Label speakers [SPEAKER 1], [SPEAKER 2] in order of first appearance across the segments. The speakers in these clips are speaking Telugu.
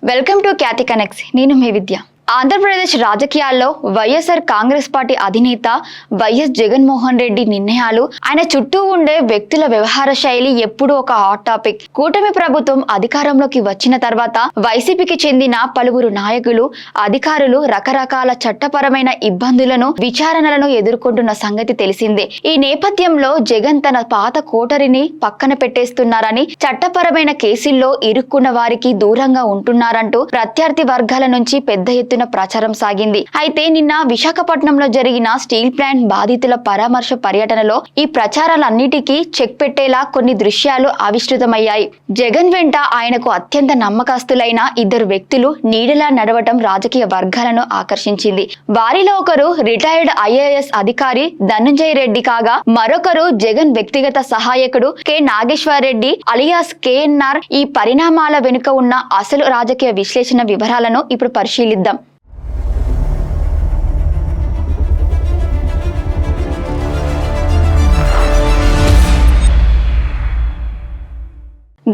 [SPEAKER 1] Welcome to Khyati connects. నేను మీ విద్య. ఆంధ్రప్రదేశ్ రాజకీయాల్లో వైఎస్ఆర్ కాంగ్రెస్ పార్టీ అధినేత వైఎస్ జగన్మోహన్ రెడ్డి నిర్ణయాలు, ఆయన చుట్టూ ఉండే వ్యక్తుల వ్యవహార శైలి ఎప్పుడూ ఒక హాట్ టాపిక్. కూటమి ప్రభుత్వం అధికారంలోకి వచ్చిన తర్వాత వైసీపీకి చెందిన పలువురు నాయకులు, అధికారులు రకరకాల చట్టపరమైన ఇబ్బందులను, విచారణలను ఎదుర్కొంటున్న సంగతి తెలిసిందే. ఈ నేపథ్యంలో జగన్ తన పాత కోటరిని పక్కన పెట్టేస్తున్నారని, చట్టపరమైన కేసుల్లో ఇరుక్కున్న వారికి దూరంగా ఉంటున్నారంటూ ప్రత్యర్థి వర్గాల నుంచి పెద్ద ఎత్తున ప్రచారం సాగింది. అయితే నిన్న విశాఖపట్నంలో జరిగిన స్టీల్ ప్లాంట్ బాధితుల పరామర్శ పర్యటనలో ఈ ప్రచారాలన్నిటికీ చెక్ పెట్టేలా కొన్ని దృశ్యాలు ఆవిష్కృతమయ్యాయి. జగన్ వెంట ఆయనకు అత్యంత నమ్మకస్తులైన ఇద్దరు వ్యక్తులు నీడలా నడవటం రాజకీయ వర్గాలను ఆకర్షించింది. వారిలో ఒకరు రిటైర్డ్ ఐఏఎస్ అధికారి ధనుంజయ రెడ్డి కాగా, మరొకరు జగన్ వ్యక్తిగత సహాయకుడు K Nageswar Reddy alias KNR. ఈ పరిణామాల వెనుక ఉన్న అసలు రాజకీయ విశ్లేషణ వివరాలను ఇప్పుడు పరిశీలిద్దాం.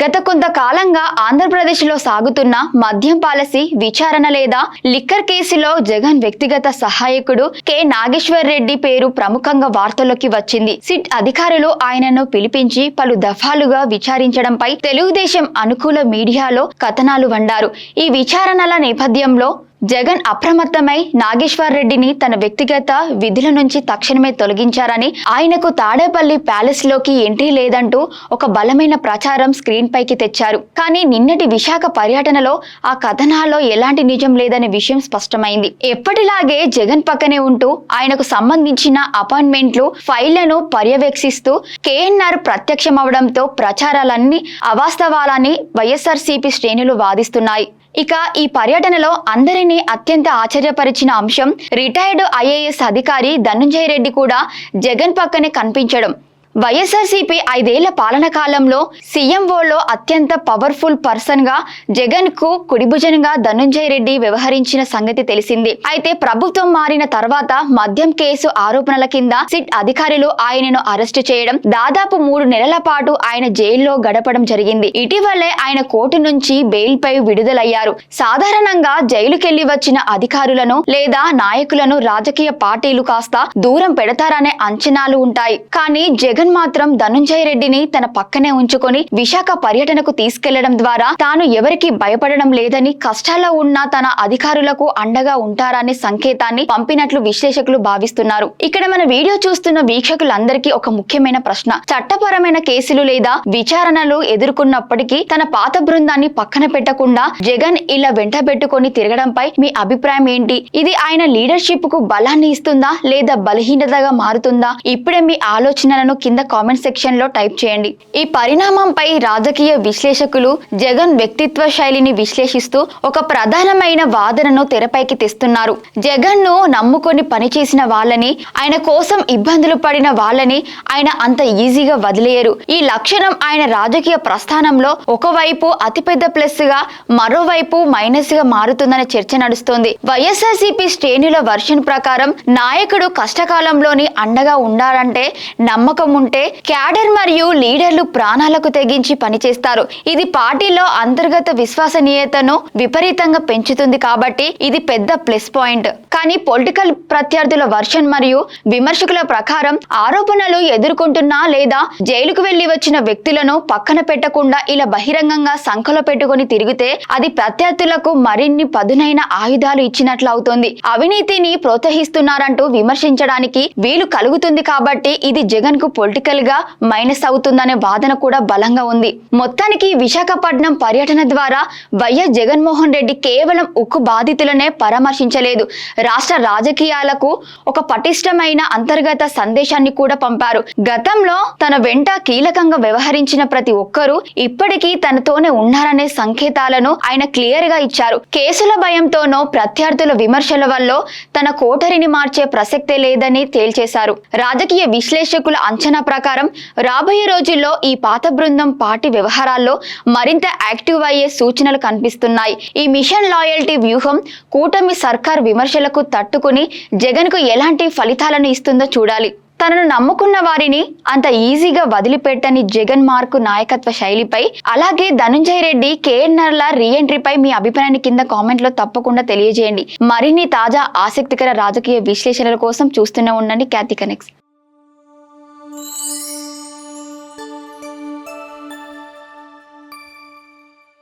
[SPEAKER 1] గత కొంతకాలంగా ఆంధ్రప్రదేశ్లో సాగుతున్న మద్యం పాలసీ విచారణ లేదా లిక్కర్ కేసులో జగన్ వ్యక్తిగత సహాయకుడు కె నాగేశ్వర్ రెడ్డి పేరు ప్రముఖంగా వార్తల్లోకి వచ్చింది. సిట్ అధికారులు ఆయనను పిలిపించి పలు దఫాలుగా విచారించడంపై తెలుగుదేశం అనుకూల మీడియాలో కథనాలు వండారు. ఈ విచారణల నేపథ్యంలో జగన్ అప్రమత్తమై నాగేశ్వర్ రెడ్డిని తన వ్యక్తిగత విధుల నుంచి తక్షణమే తొలగించారని, ఆయనకు తాడేపల్లి ప్యాలెస్ లోకి ఎంట్రీ లేదంటూ ఒక బలమైన ప్రచారం స్క్రీన్ పైకి తెచ్చారు. కానీ నిన్నటి విశాఖ పర్యటనలో ఆ కథనాల్లో ఎలాంటి నిజం లేదనే విషయం స్పష్టమైంది. ఎప్పటిలాగే జగన్ పక్కనే ఉంటూ ఆయనకు సంబంధించిన అపాయింట్మెంట్లు, ఫైళ్లను పర్యవేక్షిస్తూ కేఎన్ఆర్ ప్రత్యక్షమవడంతో ప్రచారాలన్నీ అవాస్తవాలని వైఎస్ఆర్సీపీ శ్రేణులు వాదిస్తున్నాయి. ఇక ఈ పర్యటనలో అందరినీ అత్యంత ఆశ్చర్యపరిచిన అంశం రిటైర్డ్ ఐఏఎస్ అధికారి ధనుంజయ రెడ్డి కూడా జగన్ పక్కనే కనిపించడం. వైఎస్ఆర్సీపీ 5 ఏళ్ల పాలన కాలంలో సీఎంఓలో అత్యంత పవర్ఫుల్ పర్సన్ గా జగన్ కు కుడిభుజంగా ధనుంజయ రెడ్డి వ్యవహరించిన సంగతి తెలిసింది. అయితే ప్రభుత్వం మారిన తర్వాత మద్యం కేసు ఆరోపణల కింద సిట్ అధికారులు ఆయనను అరెస్టు చేయడం, దాదాపు 3 నెలల పాటు ఆయన జైల్లో గడపడం జరిగింది. ఇటీవలే ఆయన కోర్టు నుంచి బెయిల్ పై విడుదలయ్యారు. సాధారణంగా జైలుకెళ్లి వచ్చిన అధికారులను లేదా నాయకులను రాజకీయ పార్టీలు కాస్త దూరం పెడతారనే అంచనాలు ఉంటాయి. కానీ జగన్ మాత్రం ధనుంజయ రెడ్డిని తన పక్కనే ఉంచుకొని విశాఖ పర్యటనకు తీసుకెళ్లడం ద్వారా తాను ఎవరికి భయపడడం లేదని, కష్టాల్లో ఉన్న తన అధికారులకు అండగా ఉంటారనే సంకేతాన్ని పంపినట్లు విశ్లేషకులు భావిస్తున్నారు. ఇక్కడ మన వీడియో చూస్తున్న వీక్షకులందరికీ ఒక ముఖ్యమైన ప్రశ్న: చట్టపరమైన కేసులు లేదా విచారణలు ఎదుర్కొన్నప్పటికీ తన పాత బృందాన్ని పక్కన పెట్టకుండా జగన్ ఇలా వెంటబెట్టుకొని తిరగడంపై మీ అభిప్రాయం ఏంటి? ఇది ఆయన లీడర్షిప్ కు బలాన్ని ఇస్తుందా లేదా బలహీనతగా మారుతుందా? ఇప్పుడే మీ ఆలోచనలను కింద కామెంట్ సెక్షన్ లో టైప్ చేయండి. ఈ పరిణామంపై రాజకీయ విశ్లేషకులు జగన్ వ్యక్తిత్వ శైలిని విశ్లేషిస్తూ ఒక ప్రధానమైన వాదనను తెరపైకి తెస్తున్నారు. జగన్ ను నమ్ముకొని పనిచేసిన వాళ్ళని, ఆయన కోసం ఇబ్బందులు పడిన వాళ్ళని ఆయన అంత ఈజీగా వదిలేయరు. ఈ లక్షణం ఆయన రాజకీయ ప్రస్థానంలో ఒకవైపు అతిపెద్ద ప్లస్ గా, మరోవైపు మైనస్ గా మారుతుందనే చర్చ నడుస్తోంది. వైఎస్ఆర్సీపీ శ్రేణుల వర్షన్ ప్రకారం నాయకుడు కష్టకాలంలోని అండగా ఉండాలంటే నమ్మకం ఉంటే క్యాడర్ మరియు లీడర్లు ప్రాణాలకు తెగించి పనిచేస్తారు. ఇది పార్టీలో అంతర్గత విశ్వసనీయతను విపరీతంగా పెంచుతుంది కాబట్టి ఇది పెద్ద ప్లస్ పాయింట్. కానీ పొలిటికల్ ప్రత్యర్థుల వర్షన్ మరియు విమర్శకుల ప్రకారం ఆరోపణలు ఎదుర్కొంటున్నా లేదా జైలుకు వెళ్లి వచ్చిన వ్యక్తులను పక్కన పెట్టకుండా ఇలా బహిరంగంగా సంఖలో పెట్టుకుని తిరిగితే అది ప్రత్యర్థులకు మరిన్ని పదునైన ఆయుధాలు ఇచ్చినట్లు అవుతుంది. అవినీతిని ప్రోత్సహిస్తున్నారంటూ విమర్శించడానికి వీలు కలుగుతుంది కాబట్టి ఇది జగన్ కు పొలిటికల్ గా మైనస్ అవుతుందనే వాదన కూడా బలంగా ఉంది. మొత్తానికి విశాఖపట్నం పర్యటన ద్వారా వైఎస్ జగన్మోహన్ రెడ్డి కేవలం ఉక్కు బాధితులనే పరామర్శించలేదు, రాష్ట్ర రాజకీయాలకు ఒక పటిష్టమైన అంతర్గత సందేశాన్ని కూడా పంపారు. గతంలో తన వెంట కీలకంగా వ్యవహరించిన ప్రతి ఒక్కరూ ఇప్పటికీ తనతోనే ఉన్నారనే సంకేతాలను ఆయన క్లియర్ గా ఇచ్చారు. కేసుల భయంతోనో ప్రత్యర్థుల విమర్శల వల్ల తన కోటరిని మార్చే ప్రసక్తే లేదని తేల్చేశారు. రాజకీయ విశ్లేషకుల అంచనా ప్రకారం రాబోయే రోజుల్లో ఈ పాత బృందం పార్టీ వ్యవహారాల్లో మరింత యాక్టివ్ అయ్యే సూచనలు కనిపిస్తున్నాయి. ఈ మిషన్ లాయల్టీ వ్యూహం కూటమి సర్కార్ విమర్శలకు తట్టుకుని జగన్ కు ఎలాంటి ఫలితాలను ఇస్తుందో చూడాలి. తనను నమ్ముకున్న వారిని అంత ఈజీగా వదిలిపెట్టని జగన్ మార్కు నాయకత్వ శైలిపై, అలాగే ధనుంజయ రెడ్డి కేఎన్ఆర్ల రీఎంట్రీపై మీ అభిప్రాయాన్ని కింద కామెంట్ లో తప్పకుండా తెలియజేయండి. మరిన్ని తాజా ఆసక్తికర రాజకీయ విశ్లేషణల కోసం చూస్తూనే ఉండండి ఖ్యాతి కనెక్ట్స్.